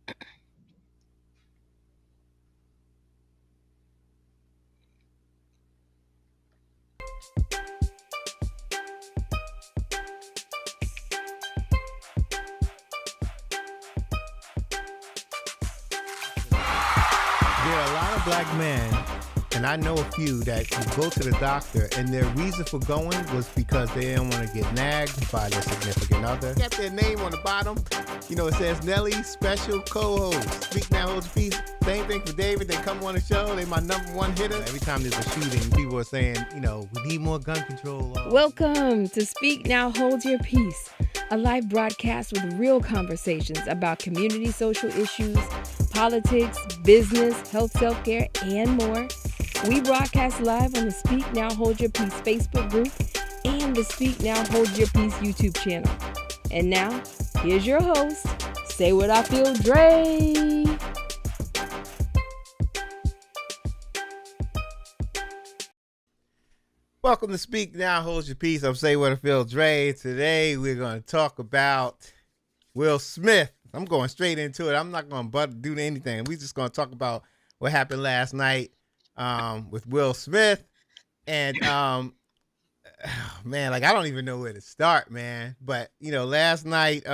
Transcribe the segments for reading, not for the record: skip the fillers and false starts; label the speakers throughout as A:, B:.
A: There are a lot of black men, and I know a few that go to the doctor, and their reason for going was because they didn't want to get nagged by their significant other. Got their name on the bottom. You know, it says Nelly Special Co-host. Speak Now, Hold Your Peace. Same thing for David. They come on the show. They my number one hitter. Every time there's a shooting, people are saying, you know, we need more gun control.
B: Welcome to Speak Now, Hold Your Peace, a live broadcast with real conversations about community social issues, politics, business, health, self-care, and more. We broadcast live on the Speak Now, Hold Your Peace Facebook group and the Speak Now, Hold Your Peace YouTube channel. And now, here's your host, Say What I Feel, Dre.
A: Welcome to Speak Now, Hold Your Peace. I'm Say What I Feel, Dre. Today we're going to talk about Will Smith. I'm going straight into it. I'm not going to do anything. We're just going to talk about what happened last night with Will Smith. And man, like I don't even know where to start, man. But you know, last night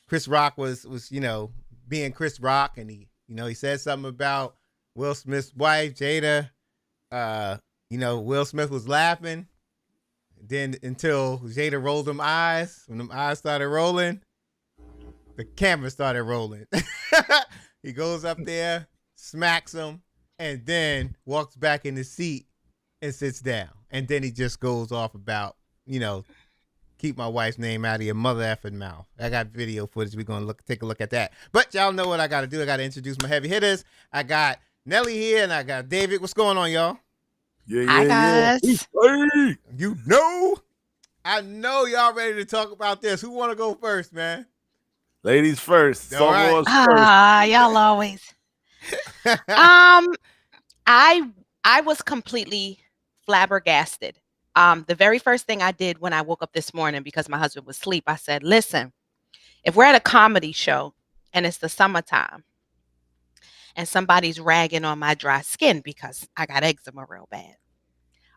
A: Chris Rock was being Chris Rock, and he said something about Will Smith's wife, Jada. Will Smith was laughing. Then until Jada rolled them eyes, when them eyes started rolling, the camera started rolling. He goes up there, smacks him, and then walks back in the seat and sits down. And then he just goes off about, keep my wife's name out of your mother effing mouth. I got video footage. We're going to take a look at that. But y'all know what I got to do. I got to introduce my heavy hitters. I got Nelly here, and I got David. What's going on, y'all?
C: Hi, guys.
A: I know y'all ready to talk about this. Who want to go first, man?
C: Ladies first.
A: All right.
D: Y'all always. I was completely flabbergasted. The very first thing I did when I woke up this morning, because my husband was asleep, I said, listen, if we're at a comedy show and it's the summertime and somebody's ragging on my dry skin because I got eczema real bad,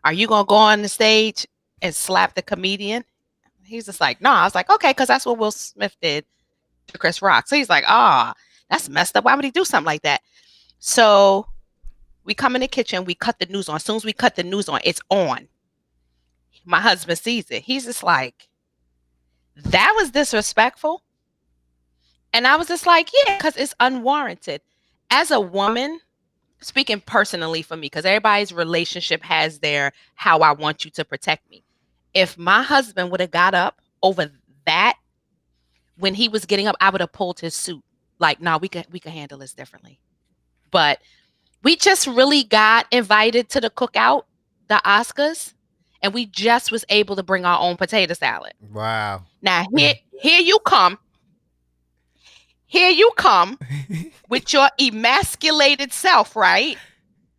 D: are you going to go on the stage and slap the comedian? He's just like, no. I was like, okay, because that's what Will Smith did to Chris Rock. So he's like, that's messed up. Why would he do something like that? So we come in the kitchen, we cut the news on. As soon as we cut the news on, it's on. My husband sees it. He's just like, that was disrespectful. And I was just like, yeah, because it's unwarranted. As a woman, speaking personally for me, because everybody's relationship has their how I want you to protect me. If my husband would have got up over that, when he was getting up, I would have pulled his suit. Like, no, we can handle this differently. But we just really got invited to the cookout, the Oscars, and we just was able to bring our own potato salad.
A: Wow.
D: Now here you come. Here you come with your emasculated self, right?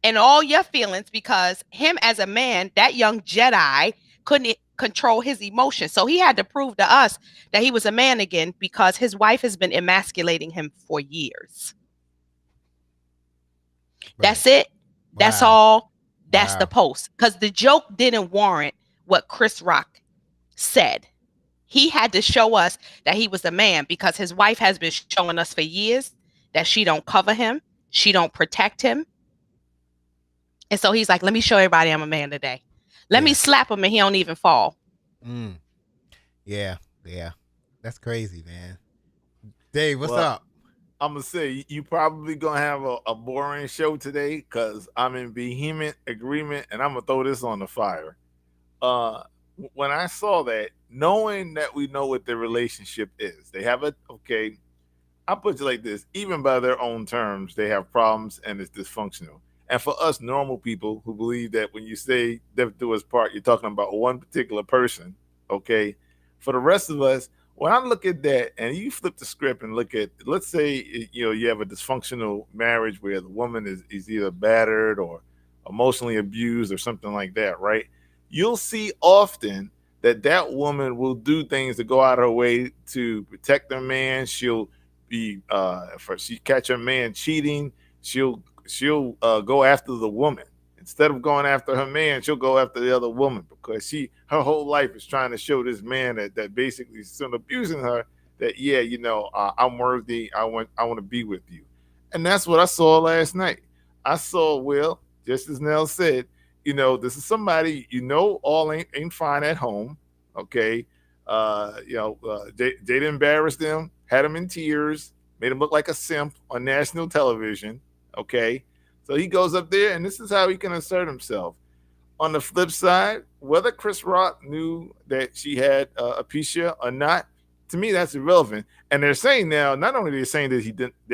D: And all your feelings, because him as a man, that young Jedi couldn't control his emotions. So he had to prove to us that he was a man again, because his wife has been emasculating him for years. Right. That's it. Wow. That's all. That's the post. Because the joke didn't warrant what Chris Rock said. He had to show us that he was a man, because his wife has been showing us for years that she don't cover him. She don't protect him. And so he's like, let me show everybody I'm a man today. Let me slap him and he don't even fall.
A: Yeah. That's crazy, man. Dave, what's up?
C: I'm going to say, you probably going to have a boring show today, because I'm in vehement agreement, and I'm going to throw this on the fire. When I saw that, knowing that we know what their relationship is, they have I'll put it like this, even by their own terms, they have problems and it's dysfunctional. And for us normal people who believe that when you say Death Do Us Part, you're talking about one particular person, okay? For the rest of us, when I look at that and you flip the script and look at, let's say, you have a dysfunctional marriage where the woman is either battered or emotionally abused or something like that, right? You'll see often that woman will do things to go out of her way to protect her man. She'll be if she catch a man cheating, she'll go after the woman. Instead of going after her man, she'll go after the other woman because her whole life is trying to show this man that basically is still abusing her that yeah, I'm worthy. I want to be with you, and that's what I saw last night. I saw Will, just as Nell said, this is somebody all ain't fine at home. Okay, Jada embarrassed them, had him in tears, made him look like a simp on national television. Okay, so he goes up there, and this is how he can assert himself. On the flip side, whether Chris Rock knew that she had alopecia or not, to me that's irrelevant. And they're saying now, not only they're saying that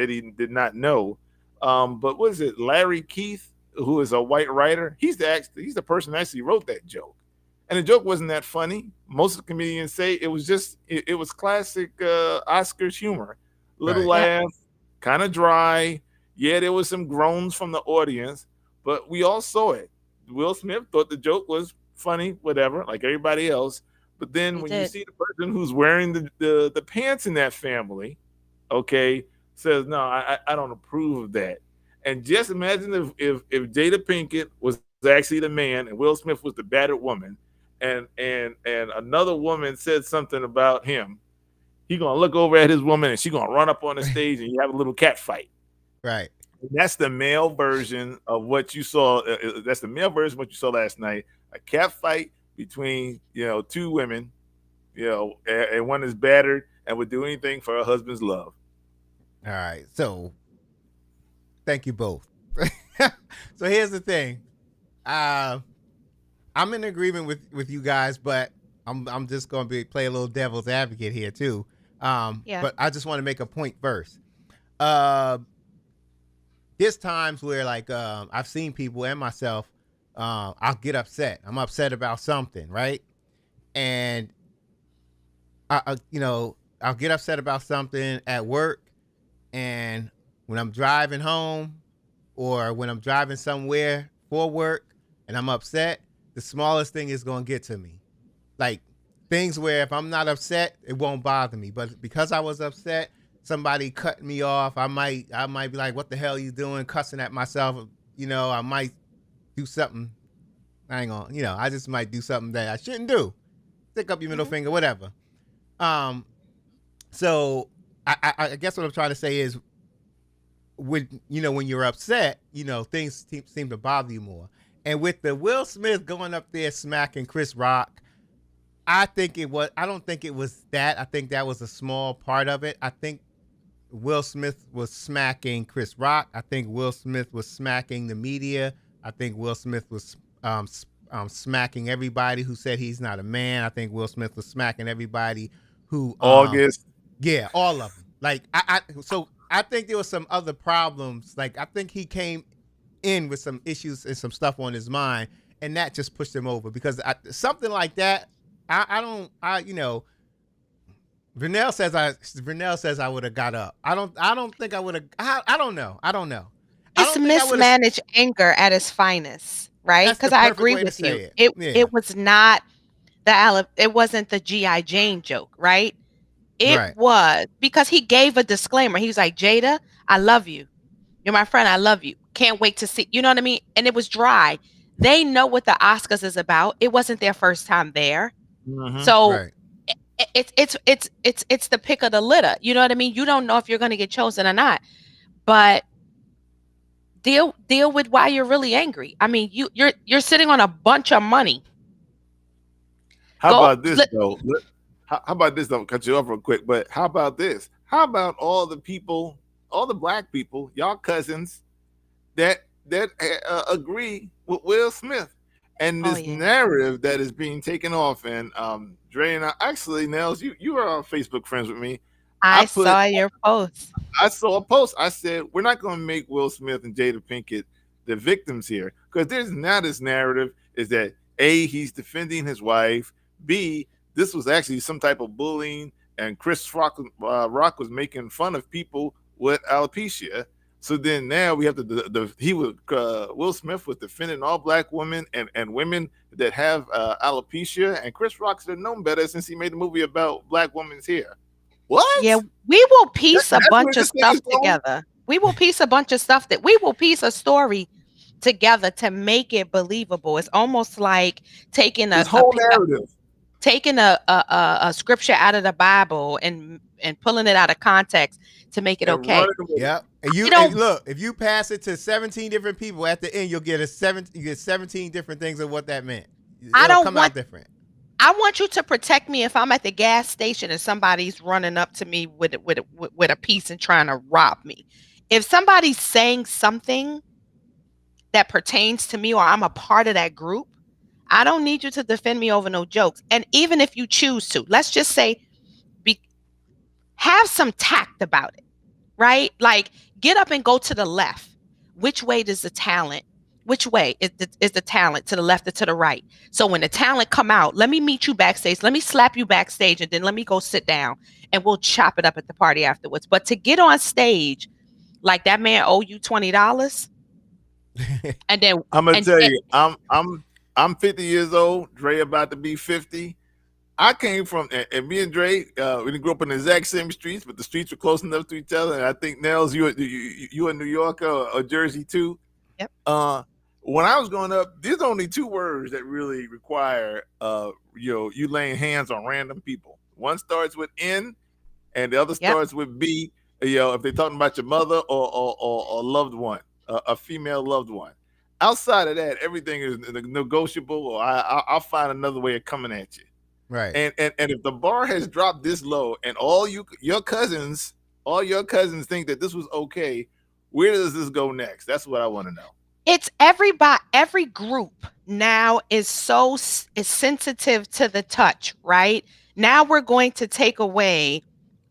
C: he did not know, but what is it, Larry Keith, who is a white writer? He's the person that actually wrote that joke, and the joke wasn't that funny. Most of the comedians say it was just it was classic Oscars humor, little
A: Right.
C: laugh, kind of dry. Yeah, there was some groans from the audience, but we all saw it. Will Smith thought the joke was funny, whatever, like everybody else. But then
D: He
C: when you
D: did.
C: see the person who's wearing the pants in that family, okay, says no, I don't approve of that. And just imagine if Jada Pinkett was actually the man and Will Smith was the battered woman, and another woman said something about him, he gonna look over at his woman and she gonna run up on the stage and you have a little cat fight.
A: Right.
C: That's the male version of what you saw. That's the male version of what you saw last night. A cat fight between two women, and one is battered and would do anything for her husband's love.
A: All right. So thank you both. So here's the thing. I'm in agreement with you guys, but I'm just gonna play a little devil's advocate here too.
D: Yeah.
A: But I just want to make a point first. Uh, there's times where like I've seen people and myself, I'll get upset. I'm upset about something, right? And I'll get upset about something at work, and when I'm driving home or when I'm driving somewhere for work and I'm upset, the smallest thing is going to get to me. Like things where if I'm not upset, it won't bother me. But because I was upset, somebody cut me off, I might be like, what the hell are you doing? Cussing at myself. I might do something. I ain't gonna, I just might do something that I shouldn't do. Stick up your middle finger, whatever. So I guess what I'm trying to say is when you're upset, things seem to bother you more. And with the Will Smith going up there smacking Chris Rock, I don't think it was that. I think that was a small part of it. I think Will Smith was smacking Chris Rock. I think Will Smith was smacking the media. I think Will Smith was smacking everybody who said he's not a man. I think Will Smith was smacking everybody who
C: August.
A: yeah, all of them. Like so I think there was some other problems. Like I think he came in with some issues and some stuff on his mind, and that just pushed him over because something like that. Vernell says I would have got up. I don't think I would have. I don't know. I don't
D: It's
A: think I would've-
D: mismanaged anger at its finest, right?
A: That's the
D: Because I
A: perfect
D: agree
A: way to
D: with
A: say
D: you.
A: it.
D: It was not it wasn't the G.I. Jane joke, right? It
A: Right.
D: was because he gave a disclaimer. He was like, Jada, I love you. You're my friend. I love you. Can't wait to see. You know what I mean? And it was dry. They know what the Oscars is about. It wasn't their first time there. So
A: Right.
D: it's the pick of the litter. You know what I mean? You don't know if you're going to get chosen or not. But deal with why you're really angry. I mean, you're sitting on a bunch of money.
C: How about this though? How about this though? Cut you off real quick, but how about this? How about all the people, all the black people, y'all cousins that agree with Will Smith and
D: Oh,
C: this
D: yeah.
C: narrative that is being taken off? And Dre and I, actually, Nels, you are on Facebook friends with me.
D: I
C: I put-
D: saw your post.
C: I saw a post. I said, we're not going to make Will Smith and Jada Pinkett the victims here, because there's now this narrative is that A, he's defending his wife. B, this was actually some type of bullying, and Chris Rock was making fun of people with alopecia. So then now we have Will Smith was defending all black women and women that have alopecia, and Chris Rock should have known better since he made a movie about black women's hair. What?
D: Yeah, we will piece a
C: That's where
D: bunch of
C: this thing is
D: stuff
C: going?
D: together. We will piece a bunch of stuff that we will piece a story together to make it believable. It's almost like taking
C: This whole narrative.
D: taking a scripture out of the Bible and pulling it out of context to make it
C: And
D: okay.
C: running with it.
A: Yep. And
D: You
A: you
D: don't-
A: and look, if you pass it to 17 different people at the end, you'll get you get 17 different things of what that meant.
D: I
A: It'll
D: don't
A: come
D: want-
A: out different.
D: I want you to protect me if I'm at the gas station and somebody's running up to me with a piece and trying to rob me. If somebody's saying something that pertains to me or I'm a part of that group, I don't need you to defend me over no jokes. And even if you choose to, let's just say, have some tact about it, right? Like, get up and go to the left. Which way does the talent? Which way is the talent, to the left or to the right? So when the talent come out, let me meet you backstage. Let me slap you backstage, and then let me go sit down, and we'll chop it up at the party afterwards. But to get on stage like that man owe you $20, and then
C: I'm gonna
D: and-
C: tell
D: and-
C: you, I'm 50 years old. Dre about to be 50. I came from, and me and Dre, we didn't grow up in the exact same streets, but the streets were close enough to each other. And I think Nels, you in New York or Jersey too.
D: Yep.
C: When I was growing up, there's only two words that really require, you laying hands on random people. One starts with N, and the other
D: Yep.
C: starts with B. If they're talking about your mother or loved one, a female loved one. Outside of that, everything is negotiable, or I'll find another way of coming at you.
A: Right.
C: And if the bar has dropped this low, and all your cousins think that this was okay, where does this go next? That's what I want to know.
D: It's every group now is sensitive to the touch, right? Now we're going to take away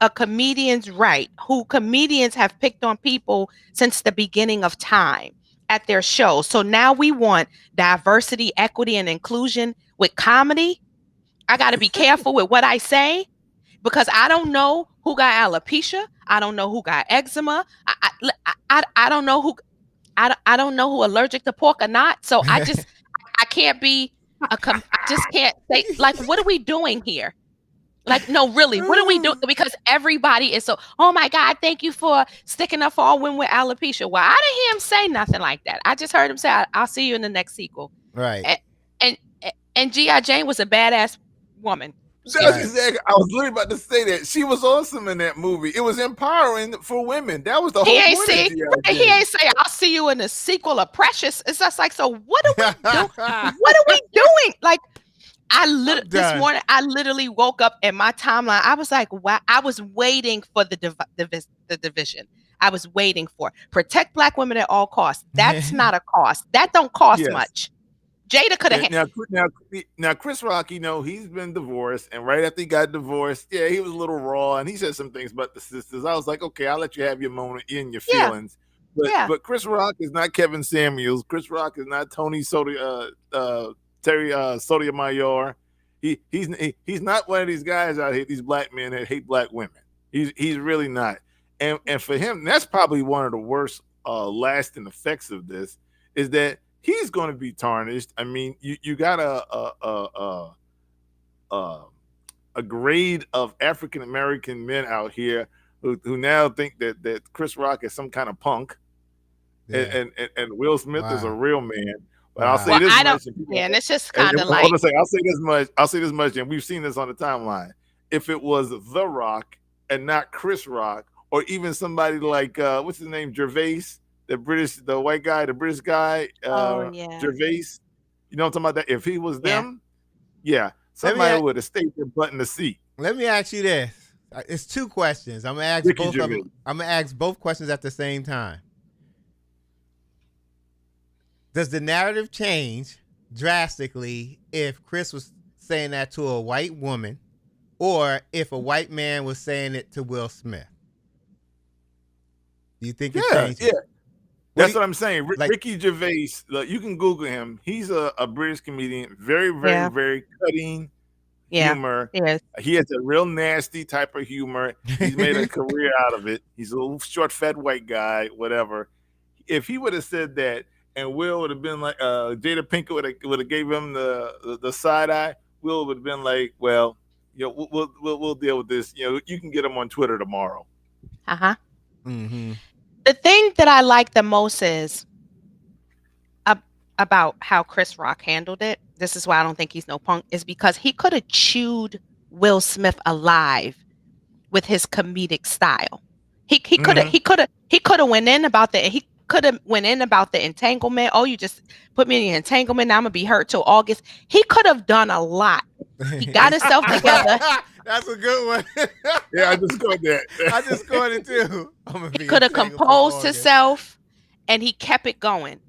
D: a comedian's right, who comedians have picked on people since the beginning of time at their shows. So now we want diversity, equity, and inclusion with comedy. I got to be careful with what I say, because I don't know who got alopecia. I don't know who got eczema. I don't know who. I don't know who allergic to pork or not. So I can't be I just can't say, like, what are we doing here? Like, no, really, what are we doing? Because everybody is so, oh my God, thank you for sticking up for all women with alopecia. Well, I didn't hear him say nothing like that. I just heard him say, I'll see you in the next sequel.
A: Right.
D: And G.I. Jane was a badass woman.
C: That's exactly. I was literally about to say that. She was awesome in that movie. It was empowering for women. That was the whole point of G.I. Jane.
D: He ain't say, I'll see you in the sequel of Precious. It's just like, so what are we doing? What are we doing? Like, this morning, I literally woke up in my timeline. I was like, wow. I was waiting for the division. I was waiting for protect Black women at all costs. That's not a cost. That don't cost much. Jada could have.
C: Now, Chris Rock, he's been divorced, and right after he got divorced, he was a little raw, and he said some things about the sisters. I was like, okay, I'll let you have your moment in your feelings. But Chris Rock is not Kevin Samuels. Chris Rock is not Terry Sotomayor. He's not one of these guys out here, these black men that hate black women. He's really not. And for him, that's probably one of the worst lasting effects of this, is that he's going to be tarnished. I mean, you got a grade of African American men out here who now think that Chris Rock is some kind of punk, and Will Smith is a real man. But I'll say this much.
D: And it's just kind of like,
C: I'll say this much. I'll say this much, and we've seen this on the timeline. If it was The Rock and not Chris Rock, or even somebody like what's his name, Gervais, the British guy, Gervais. You know what I'm talking about? That if he was them, somebody would have stayed their butt in the seat.
A: Let me ask you this. It's two questions. I'm gonna ask both of them. I'm gonna ask both questions at the same time. Does the narrative change drastically if Chris was saying that to a white woman, or if a white man was saying it to Will Smith? Do you think it changes?
C: Yeah. That's what I'm saying. Ricky Gervais, you can Google him. He's a British comedian, very, very, very cutting humor.
D: Yes.
C: He has a real nasty type of humor. He's made a career out of it. He's a little short, fat white guy, whatever. If he would have said that, and Will would have been like, Jada Pinkett would have gave him the side eye, Will would have been like, well, we'll deal with this. You can get them on Twitter tomorrow.
D: Uh-huh.
A: Mm-hmm.
D: The thing that I like the most is about how Chris Rock handled it. This is why I don't think he's no punk, is because he could have chewed Will Smith alive with his comedic style. He could have went in about the entanglement. Oh, you just put me in the entanglement. Now I'm gonna be hurt till August. He could have done a lot. He got himself together.
A: That's a good one.
C: Yeah, I just scored that.
A: I just scored it too.
D: He could have composed himself, and he kept it going.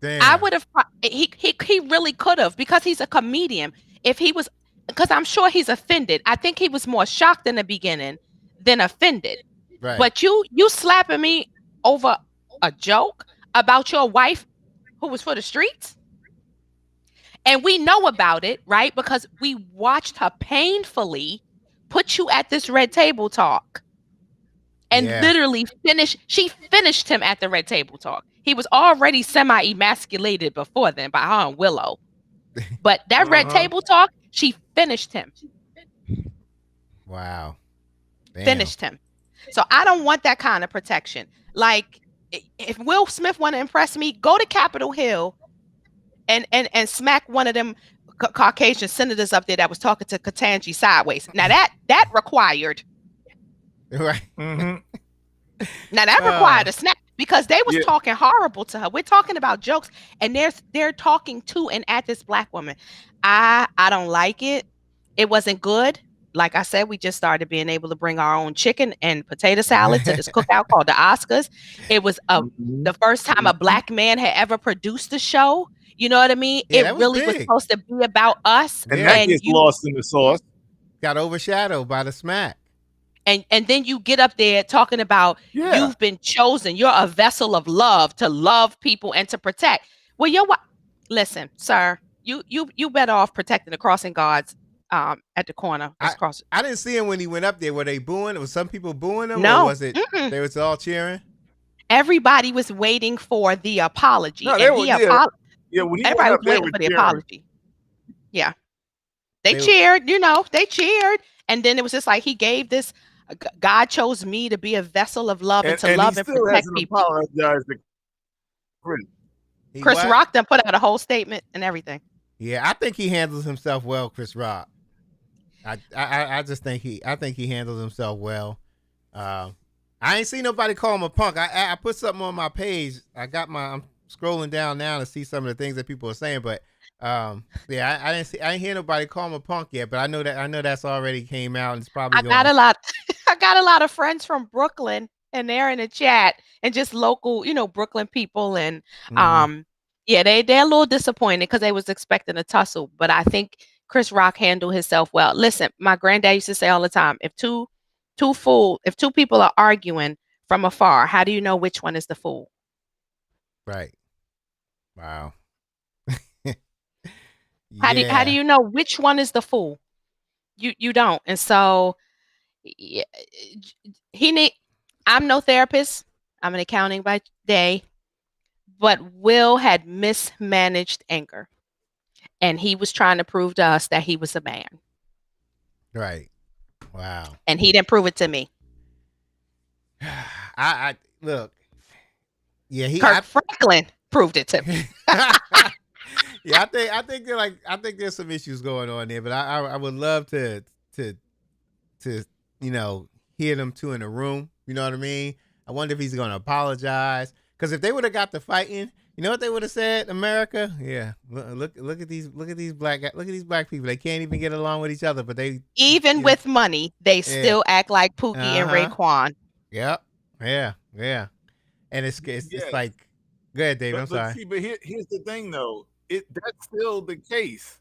A: Damn.
D: I would have. He really could have, because he's a comedian. If he was, because I'm sure he's offended. I think he was more shocked in the beginning than offended.
A: Right.
D: But you slapping me over a joke about your wife who was for the streets, and we know about it, right? Because we watched her painfully put you at this red table talk, and literally she finished him at the red table talk. He was already semi-emasculated before then by her and Willow. But that red table talk, she finished him.
A: Wow. Damn.
D: Finished him. So I don't want that kind of protection. Like, if Will Smith want to impress me, go to Capitol Hill and smack one of them Caucasian senators up there that was talking to Ketanji sideways. Now that required.
A: Right.
C: Mm-hmm.
D: Now that required a snap, because they was talking horrible to her. We're talking about jokes, and they're talking to and at this black woman. I don't like it. It wasn't good. Like I said, we just started being able to bring our own chicken and potato salad to this cookout called the Oscars. It was the first time a black man had ever produced a show. You know what I mean?
A: Yeah,
D: it really was supposed to be about us.
C: And that gets lost in the sauce.
A: Got overshadowed by the smack.
D: And then you get up there talking about you've been chosen. You're a vessel of love to love people and to protect. Well, listen, sir, you better off protecting the crossing guards at the corner.
A: I didn't see him when he went up there. Were they booing? Was some people booing him?
D: No.
A: Or was it they was all cheering?
D: Everybody was waiting for the apology.
C: No,
D: when he
C: everybody
D: was waiting for the apology. Yeah. They cheered, they cheered. And then it was just like, he gave this, God chose me to be a vessel of love and to love and protect people. Chris Rock done put out a whole statement and everything.
A: Yeah, I think he handles himself well, Chris Rock. I just think he handles himself well. I ain't seen nobody call him a punk. I put something on my page. I'm scrolling down now to see some of the things that people are saying, but I didn't hear nobody call him a punk yet, but I know that's already came out, and it's probably
D: I got a lot of friends from Brooklyn, and they're in the chat, and just local, Brooklyn people, and they're a little disappointed because they was expecting a tussle, but I think Chris Rock handled himself well. Listen, my granddad used to say all the time, if two people are arguing from afar, how do you know which one is the fool?
A: Right. Wow.
D: How do you know which one is the fool? You don't. And so I'm no therapist. I'm an accounting by day, but Will had mismanaged anger, and he was trying to prove to us that he was a man.
A: Right. Wow.
D: And he didn't prove it to me.
A: I look. Yeah,
D: Kirk Franklin proved it to me.
A: Yeah, I think there's some issues going on there, but I would love to hear them two in a room. You know what I mean? I wonder if he's going to apologize, because if they would have got to fighting, you know what they would have said, America? Yeah, look at these black people. They can't even get along with each other, but they with
D: money, they still act like Pookie and Raekwon.
A: Yep. Yeah. And it's like, go ahead, Dave. I'm sorry.
C: But here's the thing, though. That's still the case.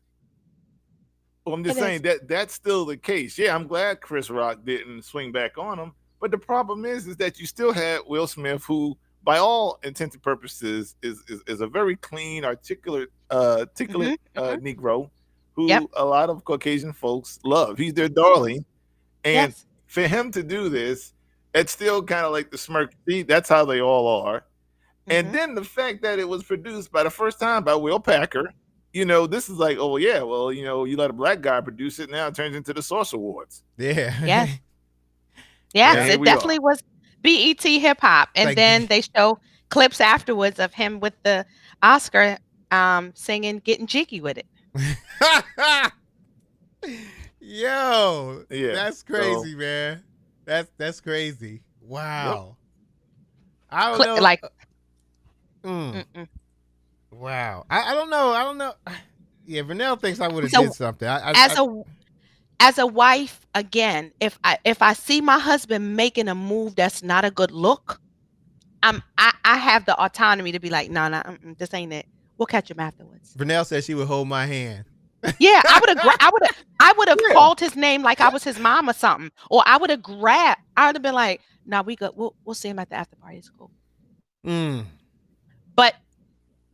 C: Well, I'm just saying that's still the case. Yeah, I'm glad Chris Rock didn't swing back on him. But the problem is that you still had Will Smith, who, by all intents and purposes, is a very clean, articulate Negro who a lot of Caucasian folks love. He's their darling. And for him to do this, it's still kind of like the smirk. See, that's how they all are. And then the fact that it was produced by the first time by Will Packer, this is like, oh yeah, well, you let a black guy produce it, now it turns into the Source Awards.
A: Yeah.
D: Yes.
C: Yeah,
D: Yes,
C: here
D: it
C: we are.
D: definitely was BET hip hop. And
A: Like-
D: then they show clips afterwards of him with the Oscar singing Getting Jiggy with It.
A: Yo,
C: Yeah,
A: that's crazy, man. That's crazy. Wow. I don't
D: Cli-
A: know.
D: like
A: Mm, wow. I don't know. I don't know. Yeah, Vernell thinks I would have
D: So,
A: did something.
D: as a wife, again, if I see my husband making a move that's not a good look, I have the autonomy to be like, no, this ain't it. We'll catch him afterwards.
A: Vernell said she would hold my hand.
D: Yeah, I would have called his name like I was his mom or something, or I would have grabbed. I would have been like, "No, we good. We'll see him at the after party. It's cool."
A: Mm.
D: But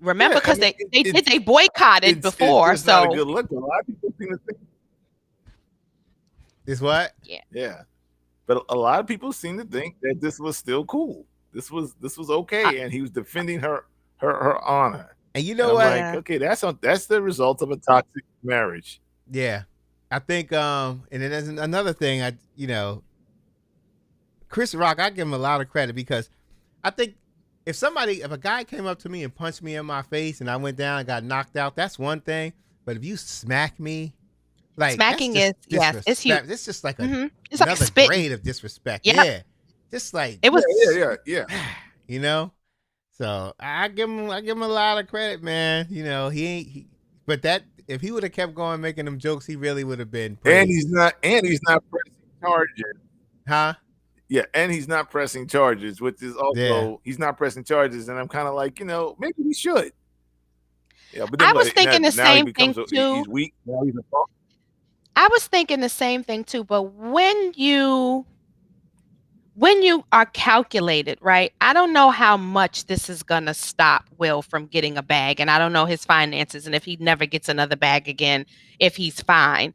D: remember,
C: Yeah, I
D: because
C: mean,
D: they boycotted before,
C: it's not a
D: so
C: good look. A lot of people seem to think,
A: Is what?
C: yeah, but a lot of people seem to think that this was still cool. This was okay, and he was defending her honor.
A: And you
C: And
A: know
C: I'm
A: what?
C: like, okay, that's the result of a toxic marriage.
A: Yeah. I think and then there's another thing Chris Rock, I give him a lot of credit because I think if a guy came up to me and punched me in my face and I went down and got knocked out, that's one thing. But if you smack me, like
D: Smacking
A: that's just
D: is- yes, it's huge.
A: disrespect. It's just like
D: it's like
A: another
D: spitting.
A: grade of disrespect.
D: Yep.
A: Yeah. Just like
D: It was
C: Yeah.
A: you know. So I give him a lot of credit, man. But that if he would have kept going making them jokes, he really would have been
C: And
A: praised.
C: he's not pressing charges.
A: Huh?
C: Yeah, and he's not pressing charges, which is also
A: Yeah.
C: he's not pressing charges, and I'm kind of like, maybe he should. Yeah, but then
D: I was
C: like,
D: thinking the
C: now he
D: same
C: becomes
D: thing,
C: he's
D: too.
C: weak. Now he's a punk.
D: I was thinking the same thing too, but when you are calculated, right? I don't know how much this is gonna stop Will from getting a bag, and I don't know his finances, and if he never gets another bag again, if he's fine.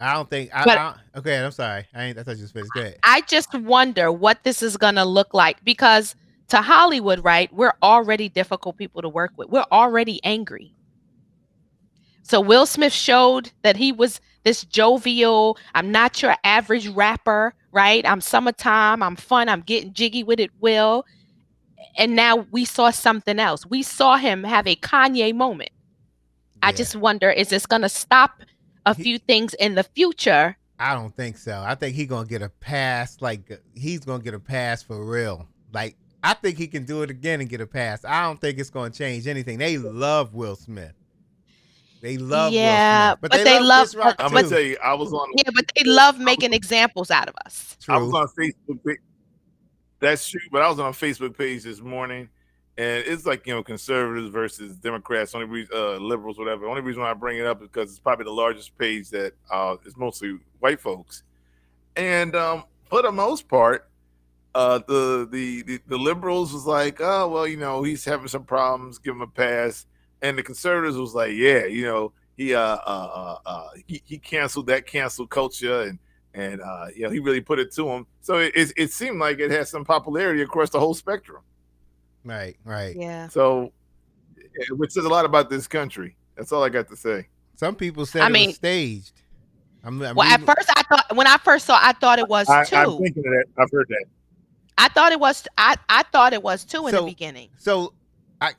A: I don't think.
D: But-
A: Okay, I'm sorry. I thought you was finished. Go ahead.
D: I just wonder what this is gonna look like, because to Hollywood, right? We're already difficult people to work with. We're already angry. So Will Smith showed that he was this jovial, I'm not your average rapper, right? I'm summertime, I'm fun, I'm getting jiggy with it, Will. And now we saw something else. We saw him have a Kanye moment. I
A: Yeah.
D: just wonder, is this going to stop a
A: He-
D: few things in the future?
A: I don't think so. I think he's gonna get a pass. Like he's gonna get a pass for real. Like I think he can do it again and get a pass. I don't think it's gonna change anything. They love Will Smith. They love
D: Yeah,
A: Will Smith,
D: but they love-
A: Chris Rock
C: I'm
A: too.
C: gonna tell you, I was on.
D: Yeah, but they love making examples out of us.
C: I was
A: True.
C: on Facebook. That's true, but I was on a Facebook page this morning, and it's like conservatives versus Democrats. Only reason, liberals, whatever. Only reason why I bring it up is because it's probably the largest page that is mostly white folks, and for the most part, the liberals was like, oh well, he's having some problems, give him a pass, and the conservatives was like, yeah, he canceled that cancel culture and he really put it to him. So it seemed like it had some popularity across the whole spectrum.
A: Right.
D: Yeah.
C: So, which says a lot about this country. That's all I got to say.
A: Some people said
D: I
A: it
D: mean-
A: was staged. I'm
D: Well, at first I thought, when I first saw, I thought it was
C: I'm
D: too.
C: thinking of that. I've heard that.
D: I thought it was. I thought it was too in the
A: So-
D: beginning.
A: So I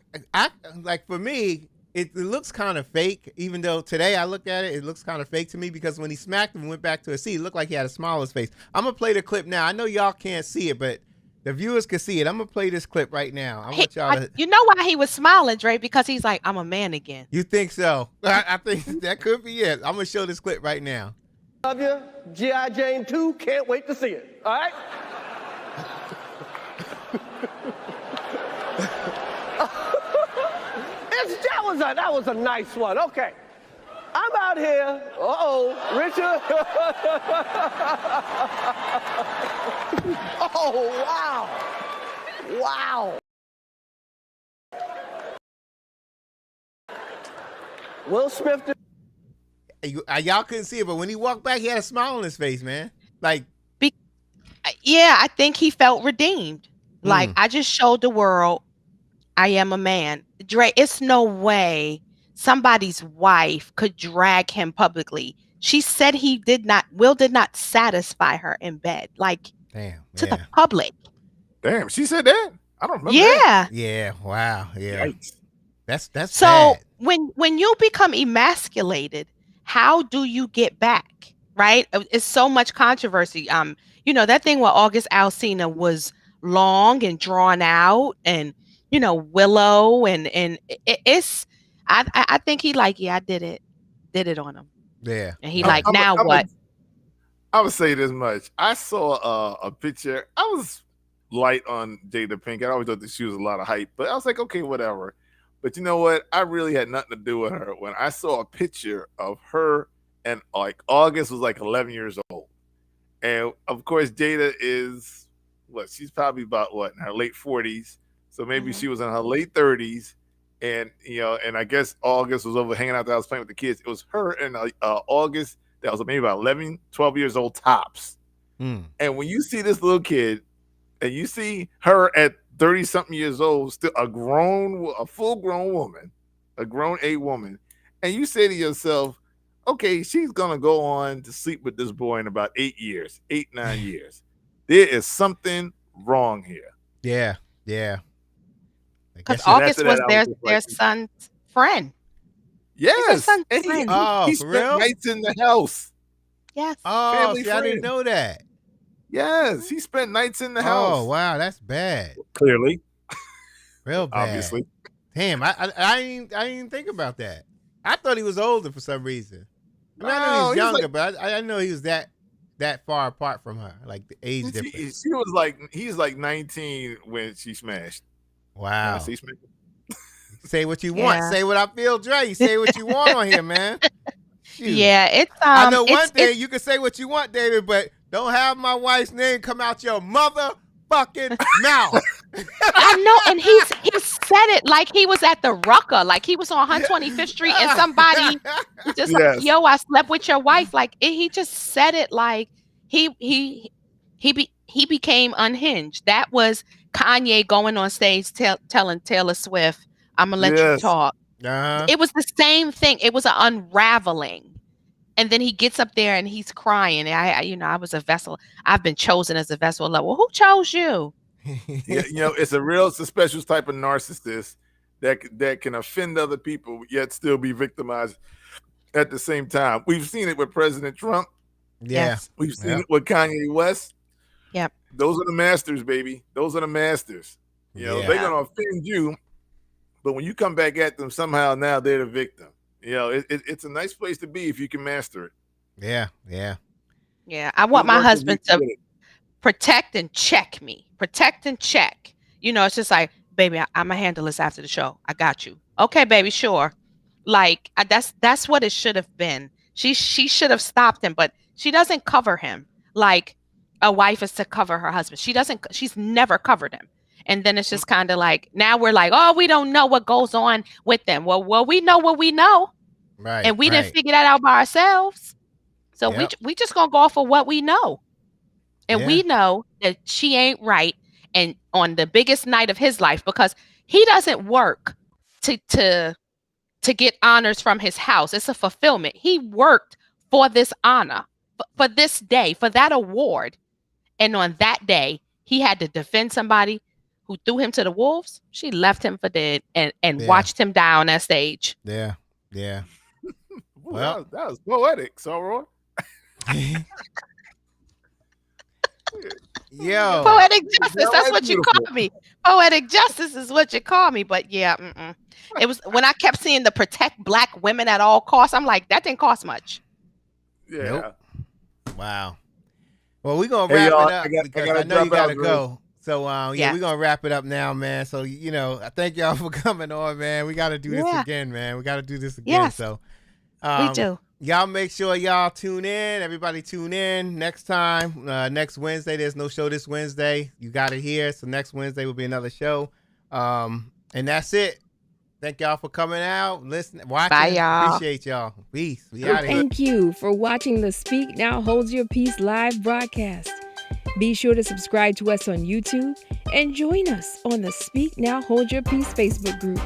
A: like for me, it looks kind of fake. Even though today I look at it, it looks kind of fake to me because when he smacked him and went back to his seat, it looked like he had a smile on his face. I'm gonna play the clip now. I know y'all can't see it, but the viewers can see it. I'm gonna play this clip right now. I want y'all to.
D: You know why he was smiling, Dre? Because he's like, I'm a man again.
A: You think so? I think that could be it. I'm gonna show this clip right now.
E: Love you. G.I. Jane 2, can't wait to see it. All right? that was a nice one. Okay. I'm out here. Richard. Oh, wow. Wow. Will Smith.
A: Y'all couldn't see it, but when he walked back, he had a smile on his face, man. Like,
D: Yeah, I think he felt redeemed. Like,
A: Mm.
D: I just showed the world I am a man. Dre, it's no way somebody's wife could drag him publicly. She said Will did not satisfy her in bed, like
A: Damn.
D: to
A: Yeah.
D: the public.
C: Damn, she said that? I don't remember
D: Yeah.
A: Yeah. Wow.
C: that.
A: Yeah.
C: Yikes.
A: That's
D: So
A: bad.
D: when you become emasculated, how do you get back? Right? It's so much controversy. That thing with August Alsina was long and drawn out, and Willow and it's I think he like, yeah, I did it on him.
A: Yeah.
D: And he
C: I'm-
D: like,
C: I'm-
D: now
C: I'm-
D: what?
C: I would say this much. I saw a picture. I was light on Jada Pinkett. I always thought that she was a lot of hype, but I was like, okay, whatever. But you know what? I really had nothing to do with her. When I saw a picture of her and like August was like 11 years old. And of course, Jada is she's probably about in her late 40s. So maybe
D: Mhm.
C: she was in her late 30s. And and I guess August was over hanging out the house playing with the kids. It was her and August that was maybe about 11, 12 years old tops.
A: Mm.
C: And when you see this little kid and you see her at 30 something years old, still a full grown woman, a grown A woman, and you say to yourself, okay, she's going to go on to sleep with this boy in about 8 years, 9 years. There is something wrong here.
A: Yeah. Yeah. I
D: Because
A: guess
D: August
C: after
D: was
C: that, I
D: their
C: was just
D: their
C: like-
D: son's friend.
C: Yes.
D: son's
C: And
D: friend.
A: Oh,
C: he
A: for
C: spent
A: real?
C: nights in the house.
D: Yes.
A: Oh,
C: family
A: see, I didn't
C: friend.
A: know that.
C: Yes. He spent nights in the house.
A: Oh, wow, that's bad.
C: Clearly,
A: Real bad.
C: obviously.
A: Damn, I didn't even think about that. I thought he was older for some reason. I mean, I knew he
C: No,
A: was
C: he was
A: younger,
C: like-
A: but I didn't know he was that far apart from her, like the age difference.
C: She was like, he's like 19 when she smashed.
A: Wow.
C: She smashed.
A: Say what you want.
D: Yeah.
A: Say what I feel, Dre. You say what you want on here, man. Shoot.
D: Yeah, it's
A: I know one
D: it's-
A: thing. You can say what you want, David, but don't have my wife's name come out your motherfucking mouth.
D: I know, and he said it like he was at the Rucker, like he was on 125th Street, and somebody was just
C: Yes.
D: like, "Yo, I slept with your wife." Like he just said it like he became unhinged. That was Kanye going on stage telling Taylor Swift, "I'm gonna let you
C: Yes.
D: talk."
A: Uh-huh.
D: It was the same thing. It was an unraveling. And then he gets up there and he's crying. I was a vessel. I've been chosen as a vessel. Like, well, who chose you?
C: Yeah, it's a special type of narcissist that can offend other people yet still be victimized at the same time. We've seen it with President Trump.
A: Yeah.
D: Yes.
C: We've seen
A: Yep.
C: it with Kanye West.
D: Yep.
C: Those are the masters, baby. Those are the masters.
A: Yeah.
C: They're gonna offend you, but when you come back at them, somehow now they're the victim. It's a nice place to be if you can master it.
A: Yeah. Yeah.
D: Yeah. I want my
C: Good work
D: husband
C: you
D: to
C: did it.
D: protect and check me. Protect and check. It's just like, baby, I'm gonna handle this after the show. I got you. Okay, baby, sure. Like that's what it should have been. She should have stopped him, but she doesn't cover him like a wife is to cover her husband. She's never covered him. And then it's just kind of like, now we're like, oh, we don't know what goes on with them. Well, we know what we know,
A: Right.
D: and we
A: right.
D: didn't figure that out by ourselves. So
A: Yep.
D: we just gonna go off of what we know. And
A: Yeah.
D: we know that she ain't right, and on the biggest night of his life, because he doesn't work to get honors from his house. It's a fulfillment. He worked for this honor, for this day, for that award. And on that day, he had to defend somebody who threw him to the wolves. She left him for dead and
A: Yeah.
D: watched him die on that stage.
A: Yeah. Yeah.
C: Ooh,
A: Well-
C: that was poetic, Soror.
A: Yo.
D: Poetic justice.
C: Yeah,
D: That's
C: that's
D: what you
C: beautiful.
D: call me. Poetic justice is what you call me. But yeah, it was when I kept seeing the protect Black women at all costs. I'm like, that didn't cost much.
C: Yeah.
A: Nope. Wow. Well, we're gonna
C: Hey,
A: wrap
C: y'all,
A: it up
C: I
A: because
C: gotta
A: I know you
C: drop out,
A: gotta
C: Drew.
A: go. So yeah,
D: Yeah.
A: we're gonna wrap it up now, man. So I thank y'all for coming on, man. We gotta do this
D: Yeah.
A: again, man. We gotta do this again.
D: Yes.
A: So
D: We do.
A: y'all make sure y'all tune in. Everybody tune in next time. Next Wednesday, there's no show this Wednesday. You got it here. So next Wednesday will be another show. And that's it. Thank y'all for coming out, listening, watching.
D: Bye, y'all.
A: Appreciate y'all. Peace. We out of here.
B: Thank you for watching the Speak Now Hold Your Peace live broadcast. Be sure to subscribe to us on YouTube and join us on the Speak Now Hold Your Peace Facebook group.